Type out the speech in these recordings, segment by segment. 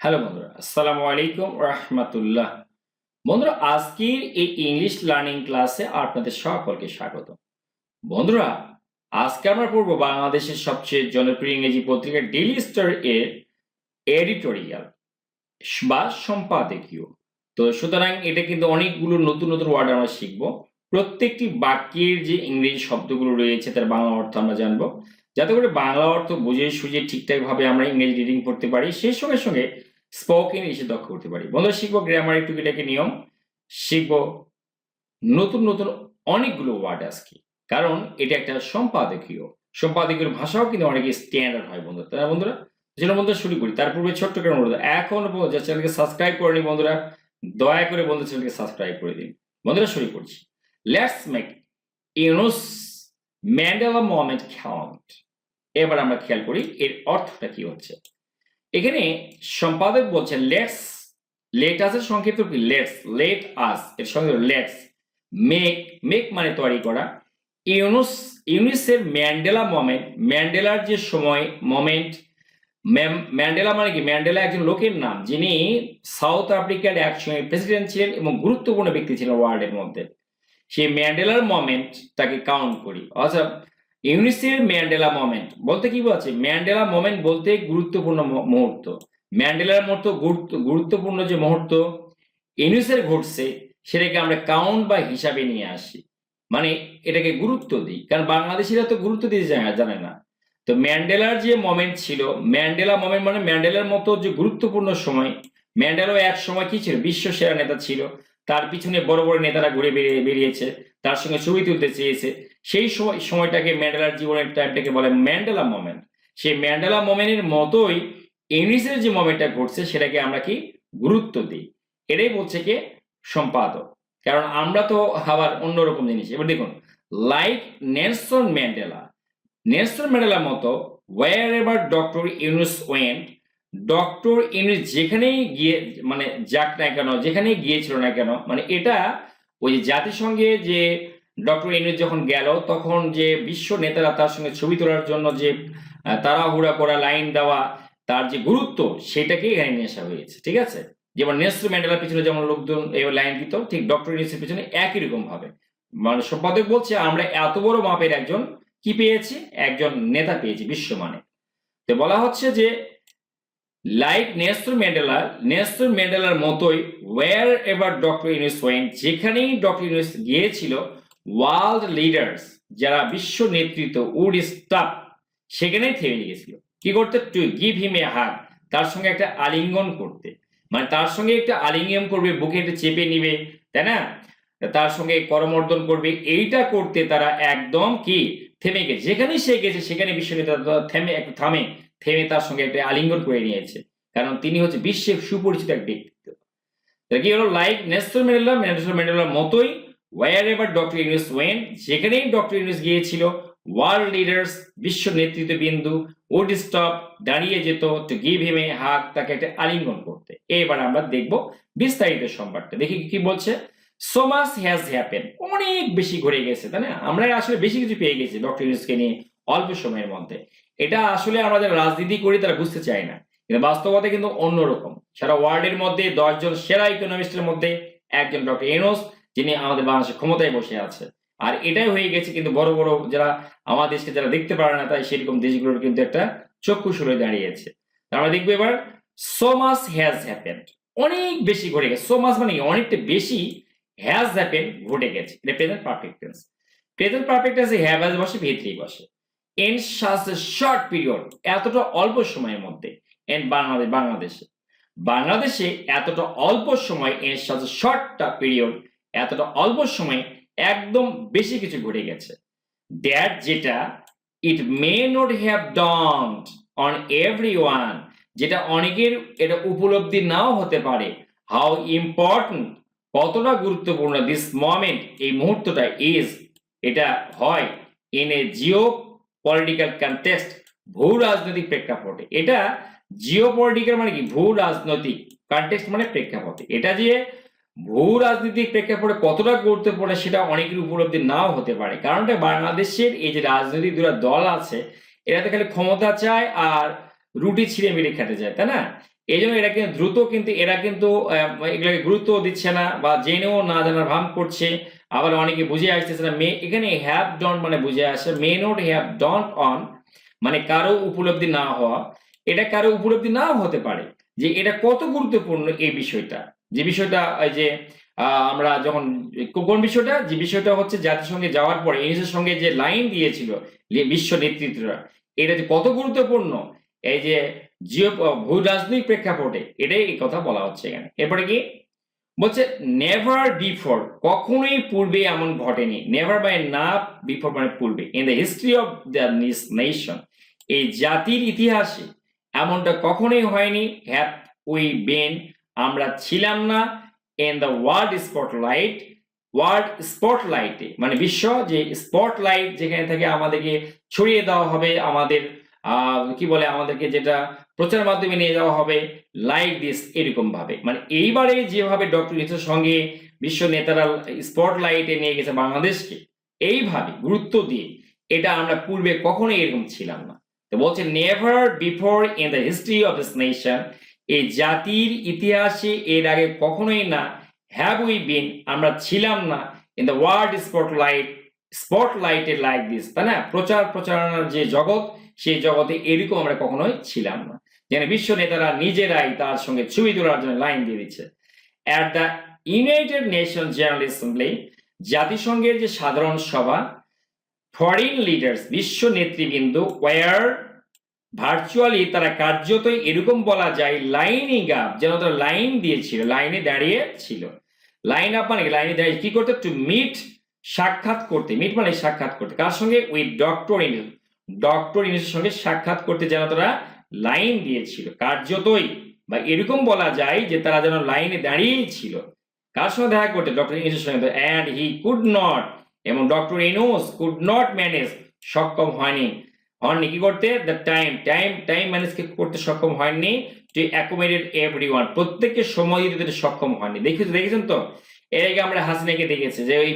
Hello বন্ধুরা, আসসালামু আলাইকুম রাহমাতুল্লাহ। বন্ধুরা, আজকের এই ইংলিশ লার্নিং ক্লাসে আপনাদের সকলকে স্বাগত। বন্ধুরা, আজকে আমরা পড়ব বাংলাদেশের সবচেয়ে জনপ্রিয় ইংরেজি পত্রিকা ডেইলি স্টার এর এডিটোরিয়াল বা সম্পাদকীয়। তো সুতরাং এটা কিন্তু অনেকগুলো নতুন নতুন ওয়ার্ড আমরা শিখব। প্রত্যেকটি বাক্যের যে ইংরেজি শব্দগুলো রয়েছে তার বাংলা অর্থ আমরা জানবো, যাতে করে বাংলা অর্থ বুঝে সুঝে ঠিকঠাকভাবে আমরা ইংরেজি রিডিং পড়তে পারি, সেই সঙ্গে সঙ্গে স্পোকেন ইংলিশে দক্ষ করতে পারি। বন্ধুরা, শিখবো গ্রামারের টুকিটাকি নিয়ম, শিখবো নতুন নতুন অনেকগুলো ওয়ার্ড আজকে, কারণ এটা একটা সম্পাদকীয়। সম্পাদকীয় ভাষাও কিন্তু অনেক স্ট্যান্ডার্ড হয় বন্ধুরা, তাই না বন্ধুরা? যেন বন্ধুরা শুরু করি। তার পূর্বে ছোট্ট করে অনুরোধ, এখন চ্যানেলকে সাবস্ক্রাইব করেনি বন্ধুরা, দয়া করে বন্ধু চ্যানেলকে সাবস্ক্রাইব করে দিন। বন্ধুরা, শুরু করছি। Let's make Yunus Mandela moment count. এবার আমরা খেয়াল করি এর অর্থটা কি হচ্ছে। এখানে সম্পাদক বলছেন লেট আস সংক্ষিপ্ত কি লেট আস এর সঙ্গে লেটস মেক মানে তৈরি করা। ইউনিসের ম্যান্ডেলা মোমেন্ট, ম্যান্ডেলার যে সময় মোমেন্ট, ম্যান্ডেলা মানে কি? ম্যান্ডেলা একজন লোকের নাম যিনি সাউথ আফ্রিকার একসময় প্রেসিডেন্ট ছিলেন এবং গুরুত্বপূর্ণ ব্যক্তি ছিলেন ওয়ার্ল্ডের মধ্যে। সেই ম্যান্ডেলার মোমেন্ট তাকে কাউন্ট করি। অর্থাৎ ইউনিসের ম্যান্ডেলা মোমেন্ট বলতে কি বলছে? ম্যান্ডেলা মোমেন্ট বলতে গুরুত্বপূর্ণ মুহূর্ত। ম্যান্ডেলার মতো গুরুত্বপূর্ণ যে মুহূর্ত ইউনিসের ঘটছে সেটাকে আমরা কাউন্ট বা হিসাবে নিয়ে আসি, মানে এটাকে গুরুত্ব দিই, কারণ বাংলাদেশিরা তো গুরুত্ব দিতে জানে না। তো ম্যান্ডেলার যে মোমেন্ট ছিল, ম্যান্ডেলা মোমেন্ট মানে ম্যান্ডেলার মতো যে গুরুত্বপূর্ণ সময়। ম্যান্ডেলাও এক সময় কি ছিল? বিশ্ব সেরা নেতা ছিল। তার পিছনে বড় বড় নেতারা ঘুরে বেরিয়েছে, তার সঙ্গে ছবি তুলতে চেয়েছে। সেই সময়টাকে ম্যান্ডেলার জীবনের টাইমটাকে বলে ম্যান্ডেলা মোমেন্ট। সেই ম্যান্ডেলা মোমেন্টের মতোই ইংলিশের যে মোমেন্টটা ঘটছে সেটাকে আমরা কি গুরুত্ব দিই। এটাই বলছে কি সম্পাদক, কারণ আমরা তো আবার অন্যরকম জিনিস। এবার দেখুন, লাইক নেলসন ম্যান্ডেলা, নেলসন ম্যান্ডেলার মতো wherever doctor Yunus went, doctor Yunus যেখানেই গিয়ে মানে যাক না কেন, যেখানেই গিয়েছিল না কেন, মানে এটা ওই জাতিসংঘে যে ডক্টর ইউনুস যখন গেল তখন যে বিশ্ব নেতারা তার সঙ্গে ছবি তোলার জন্য যে তাড়াহুড়া করা, লাইন দেওয়া, তার যে গুরুত্ব সেটাকে এখানে নিয়ে আসা হয়েছে। ঠিক আছে? যেমন নেলসন ম্যান্ডেলার পিছনে যেমন লোকজন এই লাইন দিত, ঠিক ডক্টর ইউনুসের পিছনে একই রকম ভাবে মানে সম্পাদক বলছে আমরা এত বড় মাপের একজন কি পেয়েছি? একজন নেতা পেয়েছি বিশ্ব মানে। তো বলা হচ্ছে যে লাইক নেলসন ম্যান্ডেলার মতোই wherever doctor Yunus went, যেখানেই ডক্টর ইউনুস গিয়েছিল, ওয়ার্ল্ড লিডার্স যারা বিশ্ব নেতৃত্ব উড স্টপ, সেখানেই থেমে গিয়েছিল। কি করতে? টু গিভ হিম এ হাগ, তার সঙ্গে একটা আলিঙ্গন করতে, মানে তার সঙ্গে একটা আলিঙ্গন করবে, বুকে একটা চেপে নিবে, তাই না? তার সঙ্গে করমর্দন করবে, এইটা করতে তারা একদম কি থেমে গেছে। যেখানেই সে গেছে সেখানে বিশ্ব নেতা থেমে তার সঙ্গে একটা আলিঙ্গন করে নিয়েছে, কারণ তিনি হচ্ছে বিশ্বের সুপরিচিত এক ব্যক্তিত্ব। কি হলো? লাইক নেলসন ম্যান্ডেলার মতোই wherever doctor Yunus went, যেখানেই ডক্টর ইউনুস গিয়েছিল, ওয়ার্ল্ড লিডার্স বিশ্ব নেতৃত্ববিন্দু উড স্টপ দাঁড়িয়ে যেত, টু গিভ হিম এ হাগ, তাকে একটা আলিঙ্গন করতে। এবার আমরা দেখব বিস্তারিত সংবাদটা, দেখি কি বলছে। সো মাচ হ্যাজ হ্যাপেন, অনেক বেশি ঘুরে গেছে, তাই না? আমরা আসলে বেশি কিছু পেয়ে গেছি ডক্টর ইউনুসকে নিয়ে অল্প সময়ের মধ্যে। এটা আসলে আমাদের রাজনীতি করি তারা বুঝতে চায় না, কিন্তু বাস্তবতা কিন্তু অন্যরকম। সারা ওয়ার্ল্ডের মধ্যে 10 জন সেরা ইকোনমিস্টের মধ্যে একজন ডক্টর ইউনুস, যিনি আমাদের বাংলাদেশের ক্ষমতায় বসে আছে। আর এটাই হয়ে গেছে কিন্তু বড় বড় যারা আমাদের দেশকে যারা দেখতে পারে না, তাই সেরকম দেশগুলোর কিন্তু একটা চক্ষু হয়ে দাঁড়িয়েছে। আমরা দেখবো এবার সো মাচ হ্যাজ হ্যাপেন্ড, অনেক বেশি ঘটে গেছে। সো মাচ মানে অনেকটা বেশি, হ্যাজ হ্যাপেন ঘটে গেছে। এটা present perfect tense. Present perfect টেন্সে হ্যাভ আজ বসে, ভি3 বসে। In such a short period, এতটা অল্প সময়ের মধ্যে। ইন বাংলাদেশে এতটা অল্প সময়, in such a short period, এতটা অল্প সময় একদম বেশি কিছু ঘটে গেছে। দ্যাট যেটা, it may not have dawned on everyone, যেটা অনেকের এটা উপলব্ধি নাও হতে পারে। হাউ ইম্পর্টেন্ট, কতটা গুরুত্বপূর্ণ, দিস মোমেন্ট, এই মুহূর্তটা, ইজ, এটা হয়, in a Jio political context, ভূ রাজনৈতিক প্রেক্ষাপটে। এটা জিও পলিটিক্যাল মানে কি? ভূ রাজনৈতিক, কনটেক্সট মানে প্রেক্ষাপটে। এটা যে ভূ রাজনৈতিক প্রেক্ষাপটে কতটা গুরুত্বপূর্ণ সেটা অনেকের উপলব্ধি নাও হতে পারে, কারণটা বাংলাদেশের এই যে রাজনৈতিক দুটো দল আছে, এরা তো খালি ক্ষমতা চায় আর রুটি ছিঁড়ে মিড়ে খেতে যায়, তাই না? এই জন্য এরা কিন্তু দ্রুত কিন্তু এরা কিন্তু এগুলোকে গুরুত্ব দিচ্ছে না বা জেনেও না জানার ভান করছে। আবার অনেকে বুঝে আসতেছে না। এখানে হ্যাভ ডন্ট মানে বুঝে আসে, মে নট হ্যাভ ডন্ট অন মানে কারো উপলব্ধি না হওয়া। এটা কারো উপলব্ধি নাও হতে পারে যে এটা কত গুরুত্বপূর্ণ এই বিষয়টা। যে বিষয়টা এই যে আমরা যখন কোন বিষয়টা? যে বিষয়টা হচ্ছে জাতিসংঘে যাওয়ার পরে ইউনিসের সঙ্গে যে লাইন দিয়েছিল বিশ্ব নেতৃত্বরা, এটা যে কত গুরুত্বপূর্ণ এই যে ভূ রাজনৈতিক প্রেক্ষাপটে, এটাই এই কথা বলা হচ্ছে এখানে। এরপরে কি বলছে? নেভার বিফোর, কখনোই পূর্বে এমন ঘটেনি। নেভার মানে না, বিফোর মানে পূর্বে। In the history of the nation, এই জাতির ইতিহাসে এমনটা কখনোই হয়নি। হ্যাভ উই বিন, আমরা ছিলাম না। In the world spotlight, world স্পটলাইটে মানে বিশ্ব যে স্পটলাইট যেখানে থেকে আমাদেরকে ছড়িয়ে দেওয়া হবে, আমাদের কি বলে আমাদেরকে যেটা প্রচার মাধ্যমে নিয়ে যাওয়া হবে, লাইক দিস, এরকম ভাবে। মানে এইবারে যেভাবে ডক্টর ইউনূসের সঙ্গে বিশ্ব নেতারা স্পটলাইটে নিয়ে গেছে বাংলাদেশকে, এইভাবে গুরুত্ব দিয়ে, এটা আমরা পূর্বে কখনোই এরকম ছিলাম না। তো বলছে never before in the history of this nation, এই জাতির ইতিহাসে এর আগে কখনোই না। হ্যাভ উই বিন, আমরা ছিলাম না। ইন দ্য ওয়ার্ল্ড স্পটলাইট, স্পটলাইটে লাইক দিস, তাই না? প্রচারণার যে জগৎ, সেই জগতে এরকম আমরা কখনোই ছিলাম না। যেন বিশ্ব নেতারা নিজেরাই তার সঙ্গে ছবি তোলার জন্য লাইন দিয়ে দিচ্ছে। At the United nation general assembly, জাতিসংঘের যে সাধারণ সভা, ফরেন লিডার্স, বিশ্ব নেতৃবৃন্দ, ওয়ার ভার্চুয়ালি, তারা কার্যতই এরকম বলা যায় লাইনিং আপ, যেন তারা লাইন দিয়েছিল, লাইনে দাঁড়িয়ে ছিল। লাইন আপ মানে লাইনে দাঁড়িয়ে কি করতে? টু মিট, সাক্ষাৎ করতে। মিট মানে সাক্ষাৎ করতে। কার সঙ্গে? উইথ ডক্টর ইউনূস, ডক্টর ইউনূসের সঙ্গে সাক্ষাৎ করতে যেন তারা লাইন দিয়েছিল। কার্যতই বা এরকম বলা যায় যে তারা যেন লাইনে দাঁড়িয়েই ছিল। কার সঙ্গে দেখা করতে? ডক্টর ইউনূসের সঙ্গে। অ্যান্ড হি কুড নট, এবং doctor Yunus could not manage, সক্ষম হয়নি কি করতে? দ্য টাইম ম্যানেজ করতে সক্ষম হয়নি। টু অ্যাকোমোডেট এভরিওয়ান, প্রত্যেককে সময় দিতে সক্ষম হয়নি। দেখেছেন তো, এর আগে আমরা হাসিনাকে দেখেছি যে ওই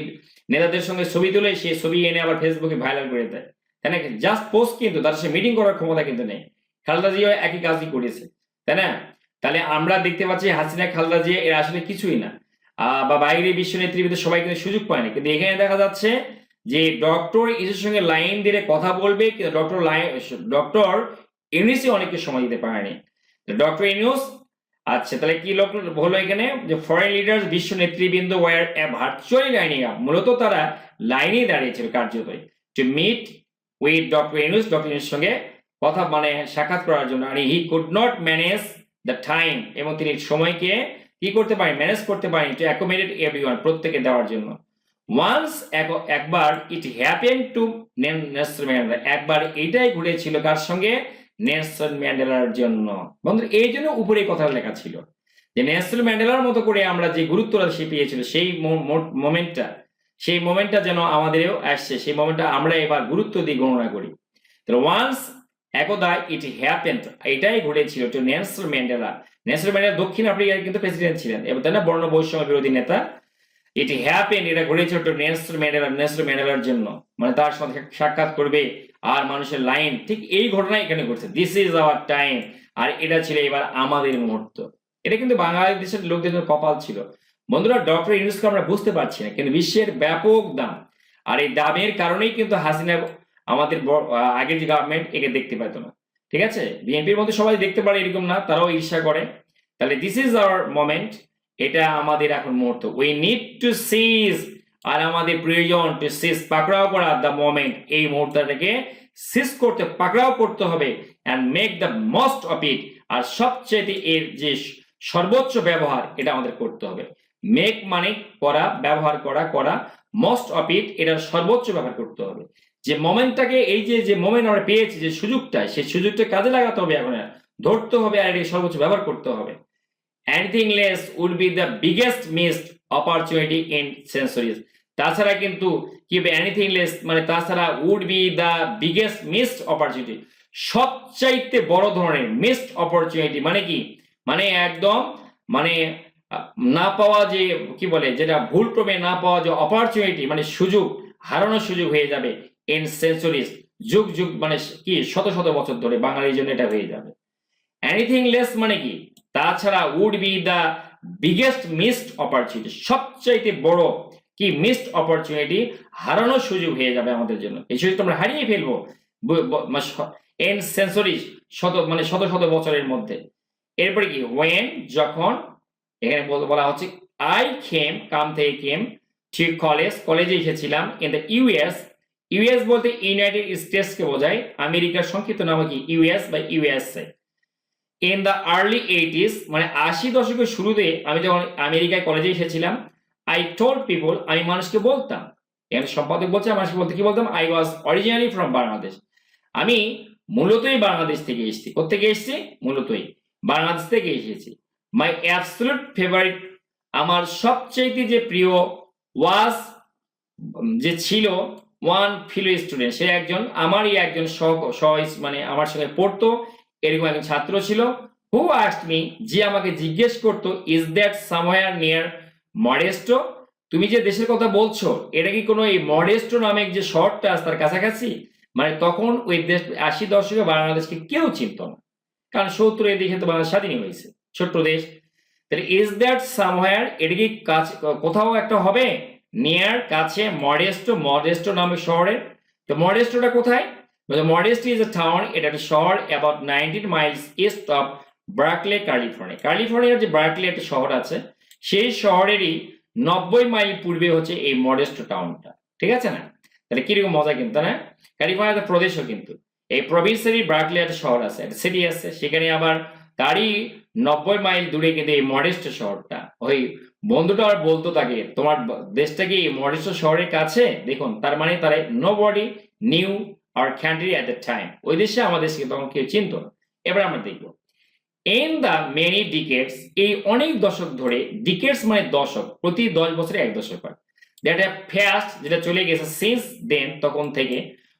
নেতাদের সঙ্গে ছবি তুলে সে ছবি এনে আবার ফেসবুকে ভাইরাল করে দেয়, তাই না? জাস্ট পোস্ট, কিন্তু তার সাথে মিটিং করার ক্ষমতা কিন্তু নেই। খালেদা জিয়া একই কাজই করেছে, তাই না? তাহলে আমরা দেখতে পাচ্ছি হাসিনা, খালেদা জিয়া এরা আসলে কিছুই না, বা বাইরে বিশ্ব নেতৃবৃন্দ সবাই কিন্তু সুযোগ পায়নি। কিন্তু এখানে দেখা যাচ্ছে যে ডক্টর ইউনূসের সঙ্গে লাইন দিয়ে কথা বলবে, কিন্তু ডক্টর ইউনূসই অনেককে সময় দিতে পারেনি। ডক্টর ইউনূস, আচ্ছা তাহলে কি হলো এখানে? যে ফরেন লিডার্স, বিশ্ব নেতৃবৃন্দ, ওয়ার ভার্চুয়ালি লাইনিং আপ, মূলত তারা লাইনে দাঁড়িয়েছিল কার্যতই, to meet with doctor Yunus, doctor ইউনূসের সঙ্গে কথা মানে সাক্ষাৎ করার জন্য। আর he could not manage the time, এবং তিনি সময়কে কি করতে পারেন? ম্যানেজ করতে পারেন। টু অ্যাকোমোডেট এভরিওয়ান, প্রত্যেকে দেওয়ার জন্য। ওয়ান্স, একবার, it happen to Nelson Mandela, একবার এটাই ঘটেছিল কার সঙ্গে? নেলসন ম্যান্ডেলার জন্য। বন্ধু, এই জন্য উপরে কথা লেখা ছিল যে নেলসন ম্যান্ডেলার মতো করে আমরা যে গুরুত্বটা সে পেয়েছিল, সেই মোমেন্টটা যেন আমাদেরও আসছে, সেই মোমেন্টটা আমরা এবার গুরুত্ব দিয়ে গণনা করি। ওয়ান্স, একদা, ইট হ্যাপেন, এটাই ঘটেছিল to Nelson Mandela. Nelson Mandela দক্ষিণ আফ্রিকার কিন্তু প্রেসিডেন্ট ছিলেন, এবং তাই না, বর্ণ বৈষম্য বিরোধী নেতা। ইট হ্যাপেন, এটা ঘটেছিল টু নেলসন ম্যান্ডেলার জন্য, মানে তার সাথে সাক্ষাৎ করবে আর মানুষের লাইন, ঠিক এই ঘটনা এখানে ঘটছে। দিস ইজ আওয়ার টাইম, আর এটা ছিল এবার আমাদের মুহূর্ত। এটা কিন্তু বাংলাদেশের লোকদের জন্য কপাল ছিল। বন্ধুরা, ডক্টর ইউনূসকে আমরা বুঝতে পারছি না, কিন্তু বিশ্বের ব্যাপক দাম, আর এই দামের কারণেই কিন্তু হাসিনা, আমাদের আগের যে গভর্নমেন্ট, একে দেখতে পেত না। ঠিক আছে, বিএনপির মধ্যে সবাই দেখতে পারে এরকম না, তারাও ঈর্ষা করে। তাহলে দিস ইজ আওয়ার মোমেন্ট, এটা আমাদের এখন মুহূর্ত। উই নিড টু সিজ, আর আমাদের প্রয়োজন টু সিজ, পাকড়াও করা, দ্য মোমেন্ট, এই মুহূর্তটাকে সিজ করতে, পাকড়াও করতে হবে। And make the most of it, আর সবচেয়ে এর যে সর্বোচ্চ ব্যবহার, এটা আমাদের করতে হবে। মেক মানে করা, ব্যবহার করা, মোস্ট অফ ইট, এটার সর্বোচ্চ ব্যবহার করতে হবে। যে মোমেন্টটাকে, এই যে মোমেন্ট আমরা পেয়েছি, যে সুযোগটা, সেই সুযোগটা কাজে লাগাতে হবে, এখন ধরতে হবে, আর এর সর্বোচ্চ ব্যবহার করতে হবে। Anything less would be the biggest missed opportunity in centuries. তাছাড়া কিন্তু কি হবে? anything less মানে তাছাড়া would be the biggest missed opportunity, সবচাইতে বড় ধরনের missed opportunity মানে কি? মানে একদম মানে না পাওয়া, যে কি বলে, যেটা ভুলক্রমে না পাওয়া যে অপরচুনিটি, মানে সুযোগ, হারানোর সুযোগ হয়ে যাবে। ইন সেঞ্চুরিজ, যুগ মানে কি, শত শত বছর ধরে বাঙালির জন্য এটা হয়ে যাবে। এনিথিং লেস মানে কি, তাছাড়া would be the biggest missed opportunity, সবচাইতে বড় কি মিসড অপরচুনিটি, হারানোর সুযোগ হয়ে যাবে আমাদের জন্য, এই সুযোগ আমরা হারিয়ে ফেলবো এন সেঞ্চুরি, শত শত বছরের মধ্যে। এরপরে কি ওয়েন যখন, এখানে বলা হচ্ছে আই কাম থেকে কেম টু কলেজে এসেছিলাম ইন দ্য ইউএস। ইউএস বলতে ইউনাইটেড স্টেটস কে বোঝায়, আমেরিকার সংক্ষিপ্ত নাম কি ইউএস বা USA. In the early 80s মানে 80 দশকের শুরুতে আমি যখন আমেরিকায় কলেজে এসেছিলাম, আই টোল্ড পিপল, আমি মানুষকে বলতাম, এখানে সম্পাদক বলছে মানুষকে বলতে কি বলতাম, I was originally from Bangladesh, আমি মূলতই বাংলাদেশ থেকে এসেছি। কোত্থেকে এসেছি? মূলতই বাংলাদেশ থেকে এসেছি। মাই অ্যাবসলিউট ফেভারিট, আমার সবচেয়ে যে প্রিয়, ওয়াজ যে ছিল, ওয়ান ফিলো স্টুডেন্ট, সে একজন আমারই একজন মানে আমার সঙ্গে পড়তো এরকম একজন ছাত্র ছিল, হু আস্কড মি, যে আমাকে জিজ্ঞেস করতো, ইজ দ্যাট সামওয়্যার নিয়ার মডেস্টো, তুমি যে দেশের কথা বলছো এটা কি কোনো এই মডেস্টো নামে যে শহরটা আছে তার কাছাকাছি? মানে তখন ওই দেশ 80 দশকে বাংলাদেশকে কেউ চিনত না, কারণ 70 এর দিকে তো বাংলাদেশ স্বাধীন হয়েছে, ছোট্ট দেশ। তাহলে ইজ দ্যাট সামওয়্যার, এটা কি কাছে কোথাও একটা হবে, নিয়ার কাছে, মডেস্টো নামে শহরের। তো মডেস্টোটা কোথায়? মডেস্টো ইজ এ টাউন, এটা একটা শহর about 19 Miles east of Berkeley, California. ক্যালিফোর্নিয়ার যে বার্কলে একটা শহর আছে, সেই শহরেরই 90 মাইল পূর্বে হচ্ছে এই মডেস্টো টাউনটা, ঠিক আছে না? তাহলে কিরকম মজা কিন্তু, না? ক্যালিফোর্নিয়া প্রদেশও কিন্তু, এই প্রভিন্সেরই বার্কলে একটা শহর আছে, একটা সিটি আছে, সেখানে আবার তারই 90 মাইল দূরে কিন্তু এই মডেস্টো শহরটা। ওই বন্ধুটা আর বলতো তাকে, তোমার দেশটা কি মডেস্টো শহরের কাছে? দেখুন, তার মানে তারা nobody knew our country at the time, ওই দেশে আমাদের তখন কেউ চিনত না। এবার আমরা দেখবো ইন দ্য মেনি ডিকেডস, এই অনেক দশক ধরে, ডিকেডস মানে দশক, প্রতি 10 বছরে এক দশক হয়, দ্যাট হ্যাভ পাস্ট, যেটা চলে গেছে, সিন্স দেন, তখন থেকে,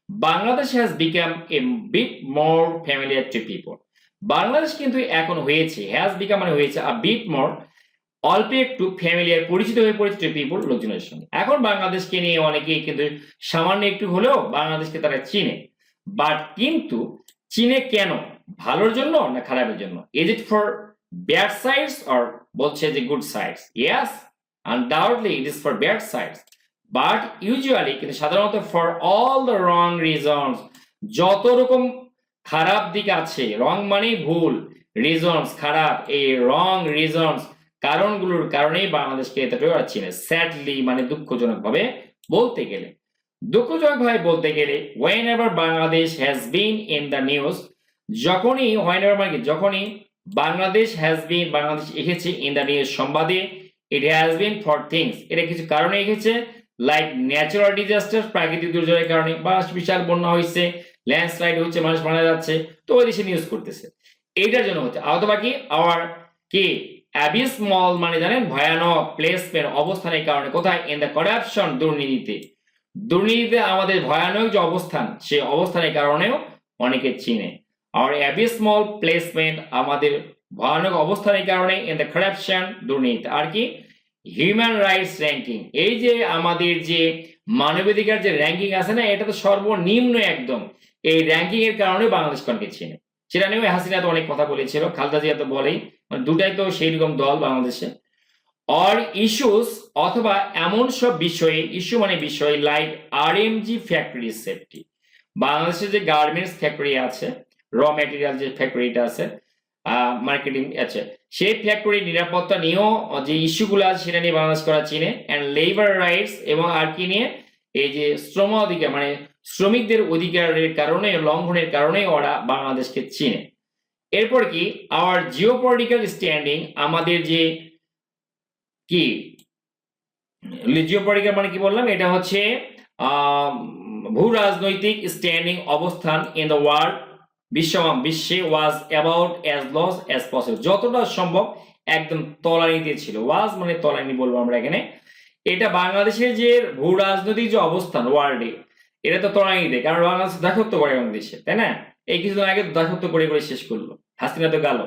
Bangladesh has become a bit more familiar to people, Bangladesh কিন্তু এখন হয়েছে, হ্যাজ বিকাম মানে হয়েছে, আ বিট মোর অল্প একটু ফ্যামিলিয়ার, পরিচিত হয়ে পড়েছে টু পিপল, লোকজনের সঙ্গে। এখন বাংলাদেশকে নিয়ে অনেকেই কিন্তু সামান্য একটু হলেও বাংলাদেশকে তারা চিনে, বাট কিন্তু চিনে কেন? ভালোর জন্য না খারাপের জন্য? Is it for bad sides or বলছে যে good sides? Yes, undoubtedly it is for bad sides, but usually কিন্তু সাধারণত for all the wrong reasons, যত রকম খারাপ দিক আছে, রং মানে ভুল, রিজনস খারাপ, এই রং রিজনস কারণগুলোর কারণেই বাংলাদেশকে এতটা ওরা চিনে। স্যাডলি মানে দুঃখজনক ভাবে বলতে গেলে, দুঃখজনকভাবে বলতে গেলে, whenever Bangladesh has been in the news, যখনই, ওয়েন এভার মানে যখনই বাংলাদেশ হ্যাজ বিন, বাংলাদেশ এসেছে, ইন দ্য নিউজ সংবাদে, it has been for things, এটা কিছু কারণে এসেছে, লাইক ন্যাচারাল ডিজাস্টার, প্রাকৃতিক দুর্যোগের কারণে, বা বিশাল বন্যা হয়েছে, ল্যান্ডস্লাইড হচ্ছে, মানুষ মারা যাচ্ছে, তো ওই দেশে নিউজ করতেছে, এইটার জন্য হচ্ছে। অথবা কি আওয়ার কি অ্যাবিসমল মানে জানেন ভয়ানক, প্লেসমেন্ট অবস্থানের কারণে, কোথায়? ইন দ্য করাপশন, দুর্নীতিতে, দুর্নীতিতে আমাদের ভয়ানক যে অবস্থান, সেই অবস্থানের কারণেও অনেকে চিনে। আর অ্যাবিসমল প্লেসমেন্ট, আমাদের ভয়ানক অবস্থানের কারণে, ইন দ্য করাপশন, দুর্নীতি। আর কি? হিউম্যান রাইটস র্যাঙ্কিং, এই যে আমাদের যে মানবাধিকার যে র্যাঙ্কিং আছে না, এটা তো সর্বনিম্ন একদম, এই র্যাঙ্কিং এর কারণে বাংলাদেশ অনেকে চিনে। সেটা নিয়ে হাসিনা তো অনেক কথা বলেছিল, খালেদা জিয়া তো বলেই, মানে দুটাই তো সেই রকম দল বাংলাদেশে। অর ইস্যুস, অথবা এমন সব বিষয়ে, ইস্যু মানে বিষয়, লাইক আরএমজি ফ্যাক্টরি সেফটি, বাংলাদেশে যে গার্মেন্টস ফ্যাক্টরি আছে, র ম্যাটেরিয়াল যে ফ্যাক্টরিটা আছে, মার্কেটিং আছে, সেই ফ্যাক্টরি নিরাপত্তা নিয়েও যে ইস্যুগুলো আছে সেটা নিয়ে বাংলাদেশ করা চিনে। অ্যান্ড লেবার রাইটস, এবং আর কি নিয়ে, এই যে শ্রম অধিকার মানে শ্রমিকদের অধিকারের কারণে, লঙ্ঘনের কারণে ওরা বাংলাদেশকে চিনে। এরপর কি আওয়ার জিওপলিটিক্যাল স্ট্যান্ডিং, আমাদের যে কি জিওপলিটিক্যাল মানে কি বললাম, এটা হচ্ছে ভূ রাজনৈতিক স্ট্যান্ডিং, অবস্থান, ইন দ্য ওয়ার্ল্ড, বিশ্বে, was about as loss as possible, যতটা সম্ভব একদম তলানিতে ছিল। ওয়াজ মানে তলানি বলবো আমরা এখানে। এটা বাংলাদেশের যে ভূ রাজনৈতিক যে অবস্থান ওয়ার্ল্ডে, এটা তো তলানিতে, কারণ বাংলাদেশ দাসত্ব করে বাংলাদেশে, তাই না? এই কিছুদিন আগে দাসত্ব করে করে শেষ করলো, হাসিনা তো গেল,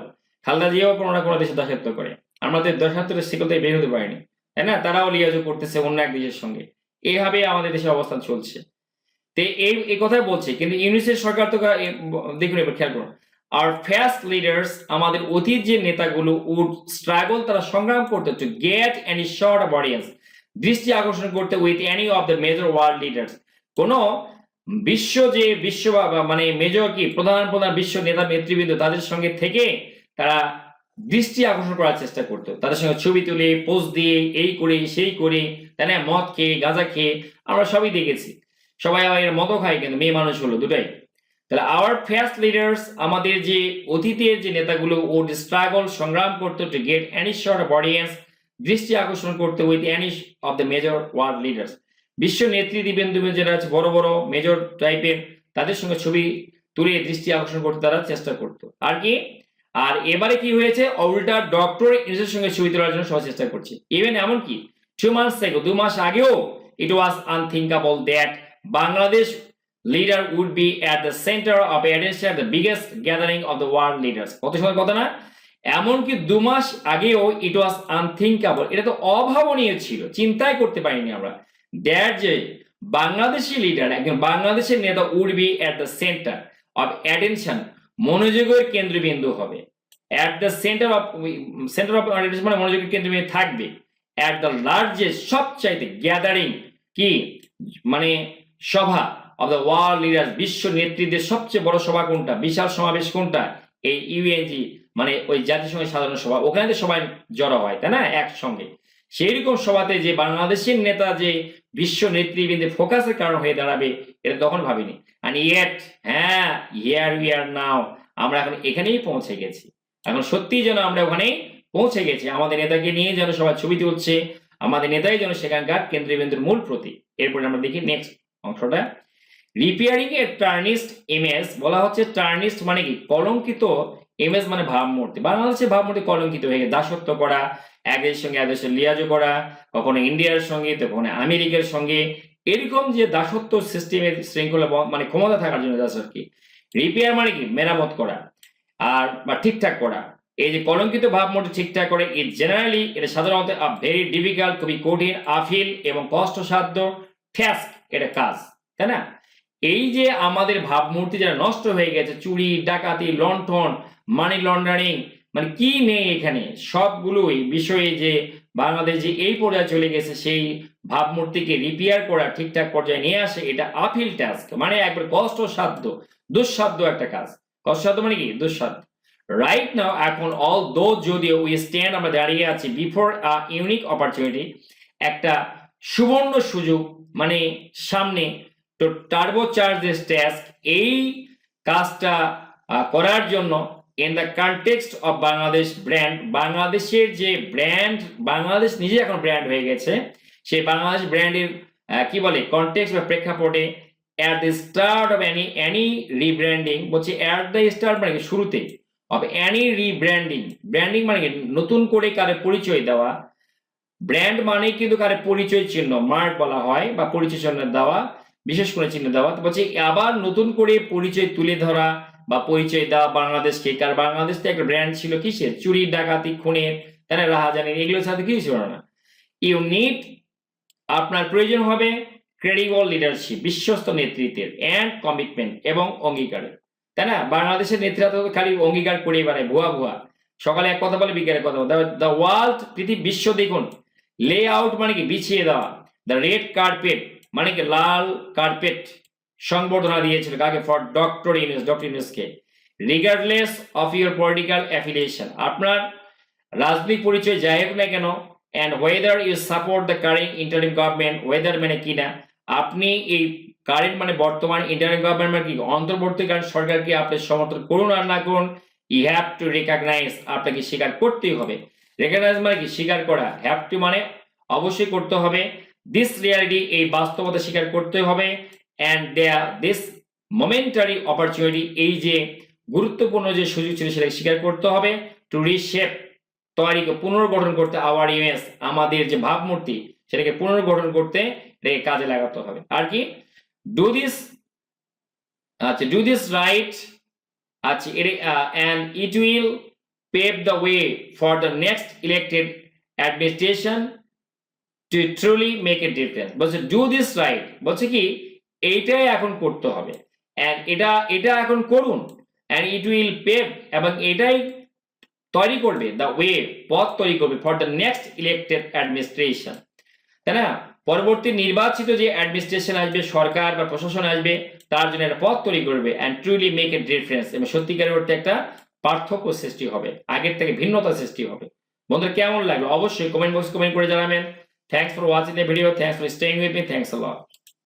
খালেদা জিয়াও কোনো না কোনো দেশে দাসত্ব করে, আমাদের দাসত্বের শিকল থেকে বের হতে পারেনি, তাই না? তারাও লিয়াজু করতেছে অন্য এক দেশের সঙ্গে, এইভাবে আমাদের দেশের অবস্থান চলছে। তো এই কথাই বলছে, কিন্তু ইউনিসেফ সরকার তো দেখুন, এবার খেয়াল করুন, আর ফার্স্ট লিডার্স আমাদের অতীত যে নেতাগুলো উড স্ট্রাগল তারা সংগ্রাম করতে to get any short of audience দৃষ্টি আকর্ষণ করতে with any of the major world leaders কোন বিশ্ব মানে মেজর কি প্রধান প্রধান বিশ্ব নেতা নেতৃবৃন্দ তাদের সঙ্গে থেকে তারা দৃষ্টি আকর্ষণ করার চেষ্টা করতো তাদের সঙ্গে ছবি তুলে পোস্ট দিয়ে এই করে সেই করে তাই না মদ খেয়ে গাঁজা খেয়ে আমরা সবই দেখেছি সবাই আবার মদও খায় কিন্তু মেয়ে মানুষ হলো দুটাই তাহলে আওয়ার ফার্স্ট লিডার্স আমাদের যে অতীতের যে নেতাগুলো উড স্ট্রাগল সংগ্রাম করতো to get any short of audience দৃষ্টি আকর্ষণ করতে with any of the major world leaders বিশ্ব নেতৃবৃন্দ যারা আছে বড় বড় মেজর টাইপের তাদের সঙ্গে ছবি তুলে দৃষ্টি আকর্ষণ করতে তারা চেষ্টা করতো আর কি আর এবারে কি হয়েছে উল্টা ডক্টর ইউনুসের সঙ্গে ছবি তোলার জন্য সবাই চেষ্টা করছে ইভেন এমনকি 2 months ago 2 মাস আগেও it was unthinkable that Bangladesh leader would be at the center of attention at the biggest gathering of the world leaders কত সময় কথা না এমনকি 2 মাস আগেও ইট ওয়াজ আনথিঙ্কেবল এটা তো অভাবনীয় ছিল চিন্তাই করতে পারিনি আমরা দ্যাট যে বাংলাদেশি লিডার একজন বাংলাদেশের নেতা would be at the centre of attention মনোযোগের কেন্দ্রবিন্দু হবে at the centre of attention মানে মনোযোগের কেন্দ্রবিন্দু থাকবে এট দ্য লার্জেস্ট সবচাইতে গ্যাদারিং কি মানে সভা অফ দ্য ওয়ার্ল্ড লিডার্স বিশ্ব নেতৃত্বের সবচেয়ে বড় সভা কোনটা বিশাল সমাবেশ কোনটা এই ইউএনজি মানে ওই জাতিসংঘের সাধারণ সভা ওখানে তো সবাই জড়ো হয় তাই না একসঙ্গে সেই রকম সভাতে যে বাংলাদেশের নেতা যে বিশ্ব নেতৃবৃন্দের ফোকাসের কারণ হয়ে দাঁড়াবে এটা তখন ভাবিনি and yet হ্যাঁ হিয়ার উই আর নাও আমরা এখন এখানেই পৌঁছে গেছি এখন সত্যি যেন আমরা ওখানেই পৌঁছে গেছি আমাদের নেতাকে নিয়ে যেন সবাই ছবি তুলছে আমাদের নেতাই যেন সেখানকার কেন্দ্রবিন্দুর মূল প্রতীক এরপরে আমরা দেখি নেক্সট অংশটা রিপেয়ারিং এ টার্নিস্ট ইমেজ বলা হচ্ছে টার্নিস্ট মানে কি কলঙ্কিত ইমেজ মানে ভাবমূর্তি বাংলাদেশের ভাবমূর্তি কলঙ্কিত হয়ে গেছে দাসত্ব করা এক দেশের সঙ্গে এক দেশের লিয়াজো করা কখনো ইন্ডিয়ার সঙ্গে তো কখনো আমেরিকার সঙ্গে এরকম যে দাসত্ব সিস্টেমের শৃঙ্খলা মানে ক্ষমতা থাকার জন্য দাসত্ব কি রিপেয়ার মানে কি মেরামত করা আর বা ঠিকঠাক করা এই যে কলঙ্কিত ভাবমূর্তি ঠিকঠাক করে ইট জেনারেলি এটা সাধারণত ভেরি ডিফিকাল্ট খুবই কঠিন আফিল এবং কষ্টসাধ্য টাস্ক এটা কাজ তাই না এই যে আমাদের ভাবমূর্তি যারা নষ্ট হয়ে গেছে চুরি ডাকাতি লণ্ঠন মানি লন্ডারিং মানে কি নেই এখানে সবগুলোই বিষয়ে যে বাংলাদেশ যে এই পর্যায়ে চলে গেছে সেই ভাবমূর্তিকে রিপেয়ার করা ঠিকঠাক পর্যায়ে নিয়ে আসে এটা আপিল টাস্ক মানে একবার কষ্টসাধ্য দুঃসাধ্য একটা কাজ কষ্টসাধ্য মানে কি দুঃসাধ্য রাইট নাও এখন অল দো যদিও উই স্ট্যান্ড আমরা দাঁড়িয়ে আছি বিফোর আ ইউনিক অপরচুনিটি একটা সুবর্ণ সুযোগ মানে সামনে তো টার্বো চার্জ দিস টাস্ক এই কাজটা করার জন্য in the context of Bangladesh brand বাংলাদেশের যে ব্র্যান্ড বাংলাদেশ নিজে এখন ব্র্যান্ড হয়ে গেছে সেই বাংলাদেশ ব্র্যান্ডের কি বলে কনটেক্সট বা প্রেক্ষাপটে at the start of any rebranding বলছে অ্যাট দ্য স্টার্ট মানে শুরুতে অফ এনি রিব্র্যান্ডিং ব্র্যান্ডিং মানে নতুন করে কারে পরিচয় দেওয়া ব্র্যান্ড মানে কিন্তু কারে পরিচয় চিহ্ন মার্ক বলা হয় বা পরিচয় চিহ্ন দেওয়া বিশেষ করে চিহ্ন দেওয়া তো বলছে আবার নতুন করে পরিচয় তুলে ধরা বা পরিচয় দেওয়া বাংলাদেশকে কারণ বাংলাদেশ তো একটা ব্র্যান্ড ছিল কিসের চুরি ডাকাতি খুনের তারা রাহাজানির এগুলোর সাথে কিছু ছিল না ইউ নিড আপনার প্রয়োজন হবে ক্রেডিবল লিডারশিপ বিশ্বস্ত নেতৃত্বের এন্ড কমিটমেন্ট এবং অঙ্গীকারের তাই না বাংলাদেশের নেতৃত্ব খালি অঙ্গীকার করে বেড়ায় ভুয়া ভুয়া সকালে এক কথা বলে বিকেলে কথা বলে দ্য ওয়ার্ল্ড পৃথিবী বিশ্ব দেখুন লে আউট মানে কি বিছিয়ে দেওয়া দ্য রেড কার্পেট মানে কি লাল কার্পেট সংবর্ধনা দিয়েছিল কাকে ফর ডক্টর ইউনুসকে regardless of your political affiliation আপনার রাজনৈতিক পরিচয় যাই হোক না কেন and whether you support the current interim government whether মানে কিনা আপনি এই কারেন্ট মানে বর্তমান ইন্টারিম গভর্নমেন্ট মানে কি অন্তর্বর্তীকালীন সরকারকে আপনি সমর্থন করুন আর না করুন ইউ হ্যাভ টু রেকগনাইজ আপনাকে স্বীকার করতেই হবে রেকগনাইজ মানে কি স্বীকার করা হ্যাভ টু মানে অবশ্যই করতে হবে দিস রিয়ালিটি এই বাস্তবতা স্বীকার করতে হবে অ্যান্ড দিস মোমেন্টারি অপরচুনিটি এই যে গুরুত্বপূর্ণ যে সুযোগ ছিল সেটাকে স্বীকার করতে হবে টু রিশেপ তৈরিকে পুনর্গঠন করতে আওয়ার ইমেজ আমাদের যে ভাবমূর্তি সেটাকে পুনর্গঠন করতে এটাকে কাজে লাগাতে হবে আর কি ডু দিস আচ্ছা ডু দিস রাইট আচ্ছা and it will pave the way for the next elected administration two truly make a difference বলছে ডু দিস রাইট বলছে কি এইটাই এখন করতে হবে এন্ড এটা এখন করুন অ্যান্ড ইট উইল পেভ, এবং এটাই তৈরি করবে দ্য ওয়ে, পথ তৈরি করবে for the next elected administration, তাই না? পরবর্তী নির্বাচিত যে অ্যাডমিনিস্ট্রেশন আসবে, সরকার বা প্রশাসন আসবে, তার জন্য একটা পথ তৈরি করবে and truly make a difference, এবং সত্যিকারের অর্থে একটা পার্থক্য সৃষ্টি হবে, আগের থেকে ভিন্নতা সৃষ্টি হবে। বন্ধুরা কেমন লাগলো অবশ্যই কমেন্ট বক্সে কমেন্ট করে জানাবেন। Thanks for watching the video, thanks for staying with me, thanks a lot.